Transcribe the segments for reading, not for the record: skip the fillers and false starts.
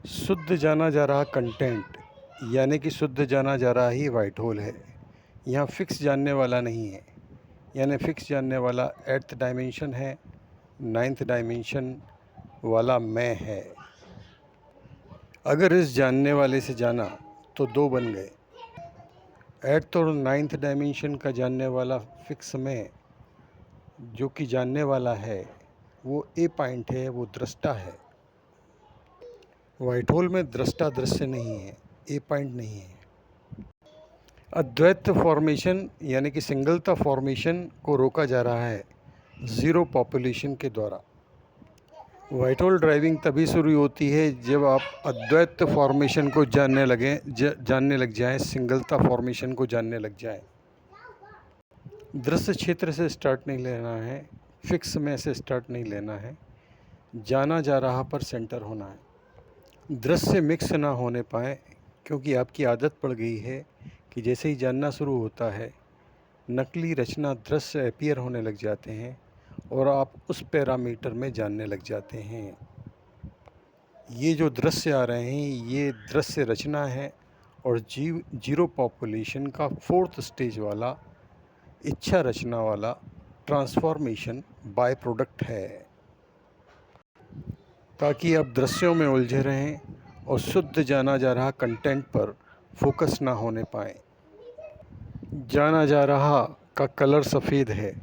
शुद्ध जाना जा रहा कंटेंट यानी कि शुद्ध जाना जा रहा ही वाइट होल है। यहाँ फिक्स जानने वाला नहीं है, यानी फिक्स जानने वाला 8th डायमेंशन है, 9th डायमेंशन वाला मैं है। अगर इस जानने वाले से जाना तो दो बन गए। 8th और 9th डायमेंशन का जानने वाला फिक्स में जो कि जानने वाला है वो ए पॉइंट है, वो दृष्टा है। वाइट होल में दृष्टा दृश्य नहीं है, ए पॉइंट नहीं है। अद्वैत फॉर्मेशन यानी कि सिंगलता फॉर्मेशन को रोका जा रहा है ज़ीरो पॉपुलेशन के द्वारा। वाइट होल ड्राइविंग तभी शुरू होती है जब आप अद्वैत फॉर्मेशन को जानने लग जाएं, सिंगलता फॉर्मेशन को जानने लग जाएं। दृश्य क्षेत्र से स्टार्ट नहीं लेना है, फिक्स में से स्टार्ट नहीं लेना है, जाना जा रहा पर सेंटर होना है। दृश्य मिक्स ना होने पाए, क्योंकि आपकी आदत पड़ गई है कि जैसे ही जानना शुरू होता है नकली रचना दृश्य अपीयर होने लग जाते हैं और आप उस पैरामीटर में जानने लग जाते हैं। ये जो दृश्य आ रहे हैं ये दृश्य रचना है और जीरो पॉपुलेशन का 4th स्टेज वाला इच्छा रचना वाला ट्रांसफॉर्मेशन बाय प्रोडक्ट है, ताकि आप दृश्यों में उलझे रहें और शुद्ध जाना जा रहा कंटेंट पर फोकस ना होने पाए। जाना जा रहा का कलर सफ़ेद है,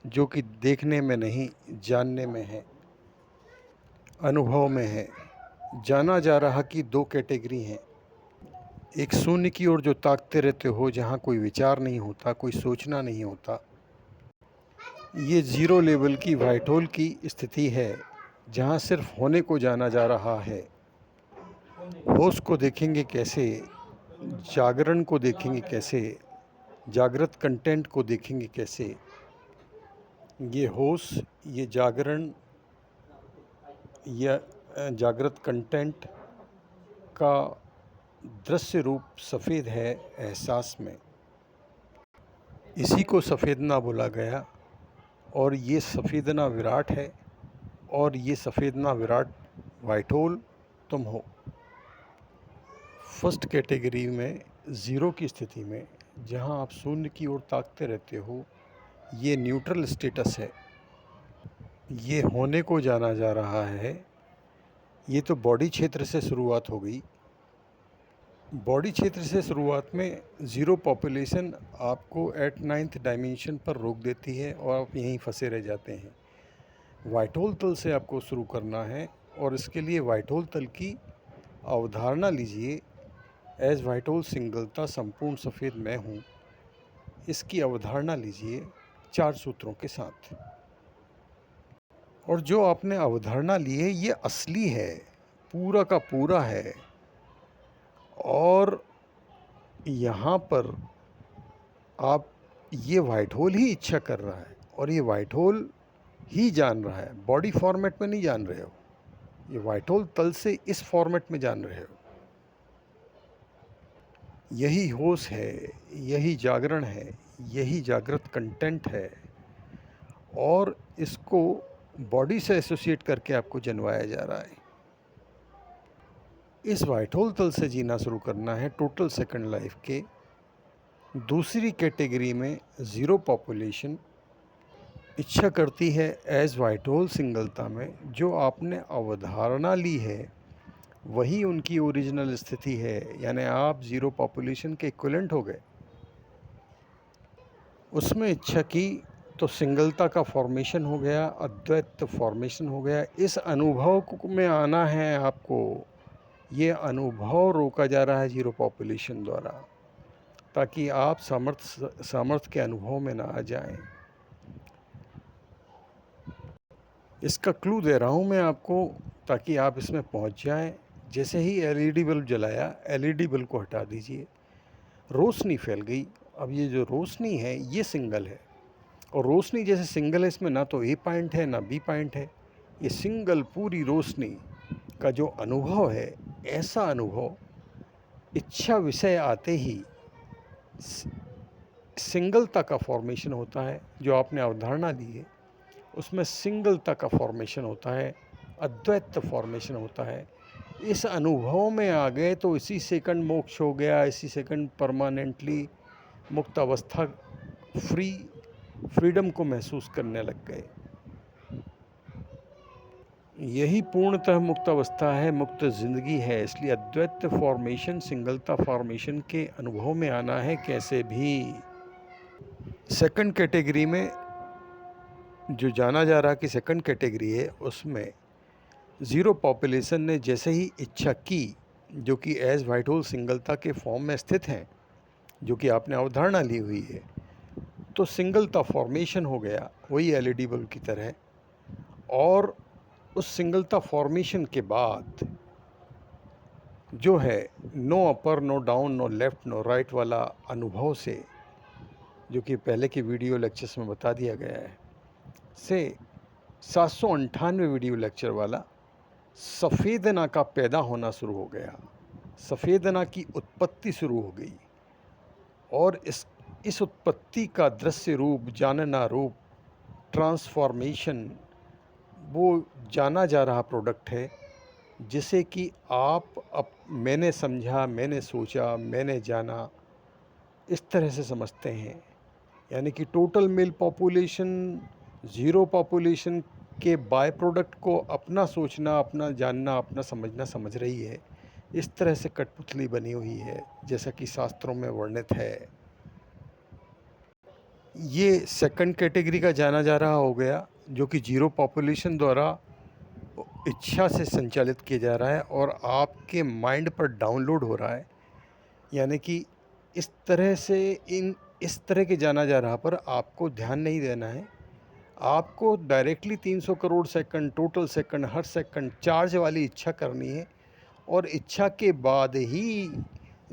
जो कि देखने में नहीं जानने में है, अनुभव में है। जाना जा रहा की दो कैटेगरी हैं, एक शून्य की ओर जो ताकते रहते हो, जहाँ कोई विचार नहीं होता, कोई सोचना नहीं होता। ये ज़ीरो लेवल की वाइट होल की स्थिति है जहाँ सिर्फ होने को जाना जा रहा है। होश को देखेंगे कैसे, जागरण को देखेंगे कैसे, जागृत कंटेंट को देखेंगे कैसे। ये होश, ये जागरण या जागृत कंटेंट का दृश्य रूप सफ़ेद है एहसास में। इसी को सफ़ेदना बोला गया और ये सफ़ेदना विराट है और ये सफ़ेदना विराट वाइट होल तुम हो। फर्स्ट कैटेगरी में ज़ीरो की स्थिति में जहाँ आप शून्य की ओर ताकते रहते हो, ये न्यूट्रल स्टेटस है, ये होने को जाना जा रहा है। ये तो बॉडी क्षेत्र से शुरुआत हो गई। बॉडी क्षेत्र से शुरुआत में ज़ीरो पॉपुलेशन आपको 9th डायमेंशन पर रोक देती है और आप यहीं फंसे रह जाते हैं। वाइट होल तल से आपको शुरू करना है और इसके लिए वाइट होल तल की अवधारणा लीजिए। एज वाइट होल सिंगलता संपूर्ण सफ़ेद मैं हूँ, इसकी अवधारणा लीजिए 4 सूत्रों के साथ। और जो आपने अवधारणा ली है ये असली है, पूरा का पूरा है और यहाँ पर आप ये वाइट होल ही इच्छा कर रहा है और ये वाइट होल ही जान रहा है, बॉडी फॉर्मेट में नहीं जान रहे हो, ये वाइट होल तल से इस फॉर्मेट में जान रहे हो। यही होश है, यही जागरण है, यही जागृत कंटेंट है और इसको बॉडी से एसोसिएट करके आपको जनवाया जा रहा है। इस वाइट होल तल से जीना शुरू करना है टोटल सेकंड लाइफ के। दूसरी कैटेगरी में ज़ीरो पॉपुलेशन इच्छा करती है एज वाइट होल सिंगलता में जो आपने अवधारणा ली है वही उनकी ओरिजिनल स्थिति है, यानी आप ज़ीरो पॉपुलेशन के इक्विवेलेंट हो गए। उसमें इच्छा की तो सिंगलता का फॉर्मेशन हो गया, अद्वैत फॉर्मेशन हो गया। इस अनुभव में आना है आपको, ये अनुभव रोका जा रहा है ज़ीरो पॉपुलेशन द्वारा, ताकि आप सामर्थ्य के अनुभव में ना आ जाएं। इसका क्लू दे रहा हूँ मैं आपको ताकि आप इसमें पहुँच जाएं। जैसे ही एलईडी बल्ब जलाया, एलईडी बल्ब को हटा दीजिए, रोशनी फैल गई। अब ये जो रोशनी है ये सिंगल है और रोशनी जैसे सिंगल है, इसमें ना तो ए पॉइंट है ना बी पॉइंट है। ये सिंगल पूरी रोशनी का जो अनुभव है, ऐसा अनुभव इच्छा विषय आते ही सिंगलता का फॉर्मेशन होता है। जो आपने अवधारणा ली है उसमें सिंगलता का फॉर्मेशन होता है, अद्वैत फॉर्मेशन होता है। इस अनुभव में आ गए तो इसी सेकंड मोक्ष हो गया, इसी सेकंड परमानेंटली मुक्त अवस्था, फ्रीडम को महसूस करने लग गए। यही पूर्णतः मुक्त अवस्था है, मुक्त ज़िंदगी है। इसलिए अद्वैत फॉर्मेशन, सिंगलता फॉर्मेशन के अनुभव में आना है कैसे भी। सेकंड कैटेगरी में जो जाना जा रहा कि सेकंड कैटेगरी है, उसमें ज़ीरो पॉपुलेशन ने जैसे ही इच्छा की, जो कि एज वाइट होल सिंगलता के फॉर्म में स्थित हैं, जो कि आपने अवधारणा ली हुई है, तो सिंगलता फॉर्मेशन हो गया, वही एलईडी बल्ब की तरह। और उस सिंगलता फॉर्मेशन के बाद जो है no upper, no down, no left, no right वाला अनुभव से, जो कि पहले के वीडियो लेक्चर्स में बता दिया गया है, से 798 वीडियो लेक्चर वाला सफ़ेदना का पैदा होना शुरू हो गया, सफ़ेदना की उत्पत्ति शुरू हो गई। और इस उत्पत्ति का दृश्य रूप, जानना रूप, ट्रांसफॉर्मेशन, वो जाना जा रहा प्रोडक्ट है, जिसे कि आप मैंने समझा, मैंने सोचा, मैंने जाना, इस तरह से समझते हैं। यानी कि total mail population zero population के बाय प्रोडक्ट को अपना सोचना, अपना जानना, अपना समझना समझ रही है। इस तरह से कठपुतली बनी हुई है, जैसा कि शास्त्रों में वर्णित है। ये सेकंड कैटेगरी का जाना जा रहा हो गया, जो कि ज़ीरो पॉपुलेशन द्वारा इच्छा से संचालित किया जा रहा है और आपके माइंड पर डाउनलोड हो रहा है। यानी कि इस तरह के जाना जा रहा पर आपको ध्यान नहीं देना है। आपको directly 300 crore second, total second, हर सेकंड चार्ज वाली इच्छा करनी है, और इच्छा के बाद ही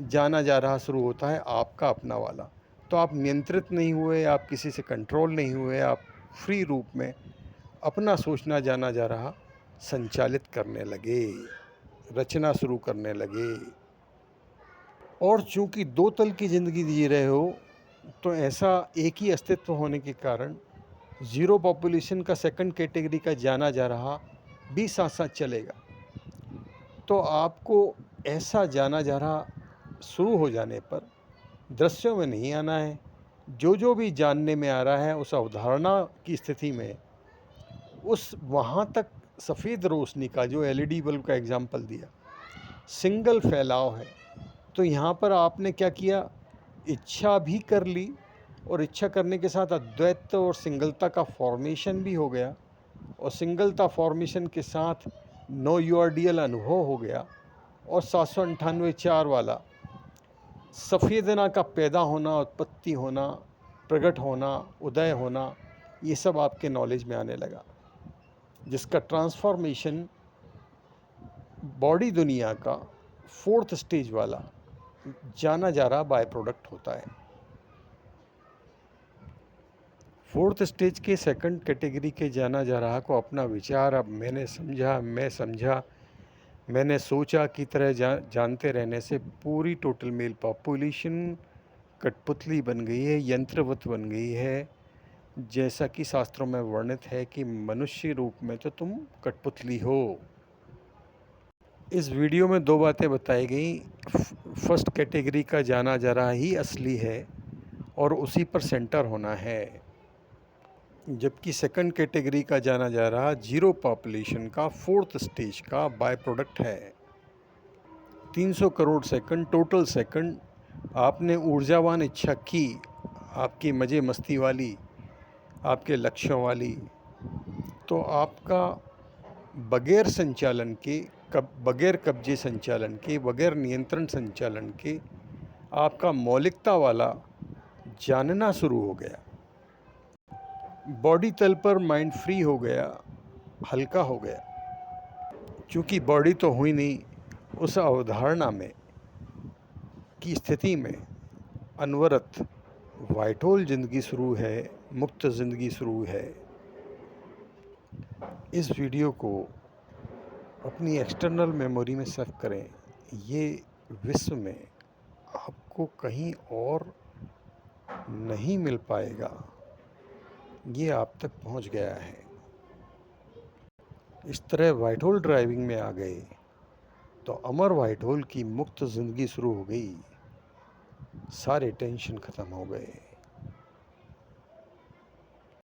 जाना जा रहा शुरू होता है आपका अपना वाला। तो आप नियंत्रित नहीं हुए, आप किसी से कंट्रोल नहीं हुए, आप फ्री रूप में अपना सोचना जाना जा रहा संचालित करने लगे, रचना शुरू करने लगे। और चूंकि दो तल की ज़िंदगी जी रहे हो, तो ऐसा एक ही अस्तित्व होने के कारण ज़ीरो पॉपुलेशन का सेकंड कैटेगरी का जाना जा रहा भी साथ साथ चलेगा। तो आपको ऐसा जाना जा रहा शुरू हो जाने पर दृश्यों में नहीं आना है। जो भी जानने में आ रहा है, उस अवधारणा की स्थिति में, उस वहाँ तक सफ़ेद रोशनी का, जो एलईडी बल्ब का एग्जाम्पल दिया, सिंगल फैलाव है। तो यहाँ पर आपने क्या किया, इच्छा भी कर ली, और इच्छा करने के साथ अद्वैत और सिंगलता का फॉर्मेशन भी हो गया, और सिंगलता फॉर्मेशन के साथ नो यूआरडीएल अनुभव हो गया, और 798 वाला सफ़ेदना का पैदा होना, उत्पत्ति होना, प्रकट होना, उदय होना, ये सब आपके नॉलेज में आने लगा, जिसका ट्रांसफॉर्मेशन बॉडी दुनिया का फोर्थ स्टेज वाला जाना जा रहा बाय प्रोडक्ट होता है। फोर्थ स्टेज के सेकंड कैटेगरी के जाना जा रहा को अपना विचार, अब मैंने समझा, मैं समझा, मैंने सोचा की तरह जानते रहने से पूरी टोटल मेल पॉपुलेशन कठपुतली बन गई है, यंत्रवत बन गई है। जैसा कि शास्त्रों में वर्णित है कि मनुष्य रूप में तो तुम कठपुतली हो। इस वीडियो में दो बातें बताई गई। फर्स्ट कैटेगरी का जाना जा रहा ही असली है और उसी पर सेंटर होना है, जबकि सेकंड कैटेगरी का जाना जा रहा ज़ीरो पॉपुलेशन का फोर्थ स्टेज का बाय प्रोडक्ट है। 300 करोड़ सेकंड, टोटल सेकंड आपने ऊर्जावान इच्छा की, आपकी मज़े मस्ती वाली, आपके लक्ष्यों वाली, तो आपका बगैर संचालन के, बगैर कब्जे संचालन के, बगैर नियंत्रण संचालन के, आपका मौलिकता वाला जानना शुरू हो गया। बॉडी तल पर माइंड फ्री हो गया, हल्का हो गया। क्योंकि बॉडी तो हुई नहीं, उस अवधारणा में की स्थिति में अनवरत वाइट होल ज़िंदगी शुरू है, मुक्त ज़िंदगी शुरू है। इस वीडियो को अपनी एक्सटर्नल मेमोरी में सेव करें। ये विश्व में आपको कहीं और नहीं मिल पाएगा, ये आप तक पहुंच गया है। इस तरह वाइट होल ड्राइविंग में आ गए तो अमर वाइट होल की मुक्त ज़िंदगी शुरू हो गई। सारे टेंशन ख़त्म हो गए।